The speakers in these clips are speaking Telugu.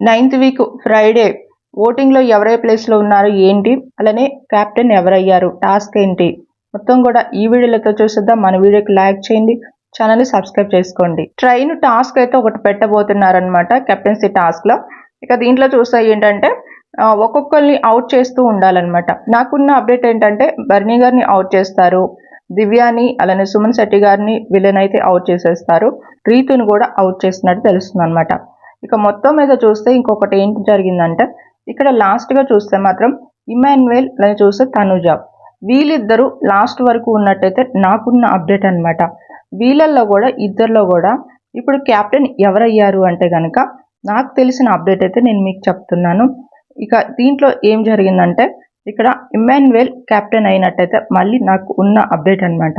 9th వీక్ ఫ్రైడే ఓటింగ్లో ఎవరే ప్లేస్లో ఉన్నారు ఏంటి, అలానే కెప్టెన్ ఎవరయ్యారు, టాస్క్ ఏంటి, మొత్తం కూడా ఈ వీడియోలతో చూసేద్దాం. మన వీడియోకి లైక్ చేయండి, ఛానల్ని సబ్స్క్రైబ్ చేసుకోండి. ట్రైన్ టాస్క్ అయితే ఒకటి పెట్టబోతున్నారనమాట కెప్టెన్సీ టాస్క్లో. ఇక దీంట్లో చూస్తే ఏంటంటే ఒక్కొక్కరిని అవుట్ చేస్తూ ఉండాలన్నమాట. నాకున్న అప్డేట్ ఏంటంటే బర్నీ గారిని అవుట్ చేస్తారు, దివ్యాని అలానే సుమన్ శెట్టి గారిని వీళ్ళనైతే అవుట్ చేసేస్తారు, రీతుని కూడా అవుట్ చేసినట్టు తెలుస్తుంది అనమాట. ఇక మొత్తం మీద చూస్తే ఇంకొకటి ఏంటి జరిగిందంటే ఇక్కడ లాస్ట్గా చూస్తే మాత్రం ఇమాన్యుయల్ అలానే చూస్తే తనుజ, వీళ్ళిద్దరూ లాస్ట్ వరకు ఉన్నట్టయితే నాకున్న అప్డేట్ అనమాట. వీళ్ళల్లో కూడా ఇద్దరిలో కూడా ఇప్పుడు క్యాప్టెన్ ఎవరయ్యారు అంటే కనుక నాకు తెలిసిన అప్డేట్ అయితే నేను మీకు చెప్తున్నాను. ఇక దీంట్లో ఏం జరిగిందంటే ఇక్కడ ఇమాన్యుయల్ కెప్టెన్ అయినట్టయితే మళ్ళీ నాకు ఉన్న అప్డేట్ అనమాట.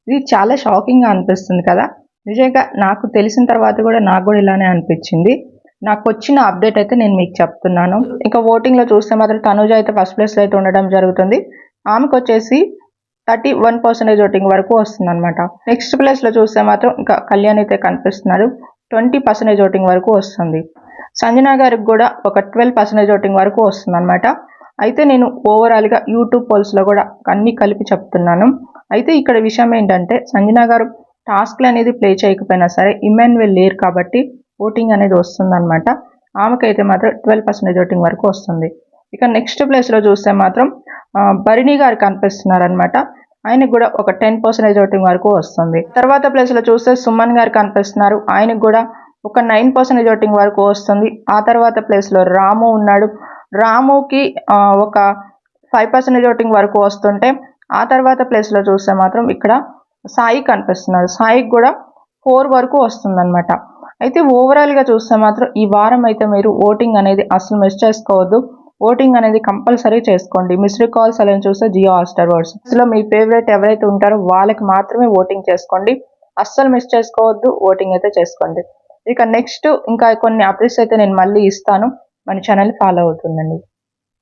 ఇది చాలా షాకింగ్గా అనిపిస్తుంది కదా. నిజంగా నాకు తెలిసిన తర్వాత కూడా నాకు కూడా ఇలానే అనిపించింది. నాకు వచ్చిన అప్డేట్ అయితే నేను మీకు చెప్తున్నాను. ఇక ఓటింగ్లో చూస్తే మాత్రం తనుజ అయితే ఫస్ట్ ప్లేస్లో అయితే ఉండడం జరుగుతుంది. ఆమెకు వచ్చేసి 31% ఓటింగ్ వరకు వస్తుంది అనమాట. నెక్స్ట్ ప్లేస్లో చూస్తే మాత్రం ఇంకా కళ్యాణ్ అయితే కనిపిస్తున్నారు, 20% ఓటింగ్ వరకు వస్తుంది. సంజన గారికి కూడా ఒక 12% ఓటింగ్ వరకు వస్తుంది అనమాట. అయితే నేను ఓవరాల్గా యూట్యూబ్ పోల్స్లో కూడా అన్నీ కలిపి చెప్తున్నాను. అయితే ఇక్కడ విషయం ఏంటంటే సంజన గారు టాస్క్లు అనేది ప్లే చేయకపోయినా సరే ఇమాన్యుయల్ లేరు కాబట్టి ఓటింగ్ అనేది వస్తుంది అనమాట. ఆమెకైతే మాత్రం 12% ఓటింగ్ వరకు వస్తుంది. ఇక నెక్స్ట్ ప్లేస్లో చూస్తే మాత్రం భరణి గారు కనిపిస్తున్నారనమాట. ఆయనకు కూడా ఒక 10% ఓటింగ్ వరకు వస్తుంది. తర్వాత ప్లేస్లో చూస్తే సుమన్ గారు కనిపిస్తున్నారు, ఆయనకు కూడా ఒక 9% ఓటింగ్ వరకు వస్తుంది. ఆ తర్వాత ప్లేస్లో రాము ఉన్నాడు, రాముకి ఒక 5% ఓటింగ్ వరకు వస్తుంటే ఆ తర్వాత ప్లేస్లో చూస్తే మాత్రం ఇక్కడ సాయి కనిపిస్తున్నారు, సాయికి కూడా 4 వరకు వస్తుందన్నమాట. అయితే ఓవరాల్గా చూస్తే మాత్రం ఈ వారం అయితే మీరు ఓటింగ్ అనేది అసలు మిస్ చేసుకోవద్దు. ఓటింగ్ అనేది కంపల్సరీ చేసుకోండి. మిస్డ్ కాల్స్ అలా చూస్తే జియో హాట్స్టార్ వర్డ్స్ లో మీ ఫేవరెట్ ఎవరైతే ఉంటారో వాళ్ళకి మాత్రమే ఓటింగ్ చేసుకోండి. అస్సలు మిస్ చేసుకోవద్దు, ఓటింగ్ అయితే చేసుకోండి. ఇక నెక్స్ట్ ఇంకా కొన్ని అప్డేట్స్ అయితే నేను మళ్ళీ ఇస్తాను. మన ఛానల్ ఫాలో అవుతుందండి.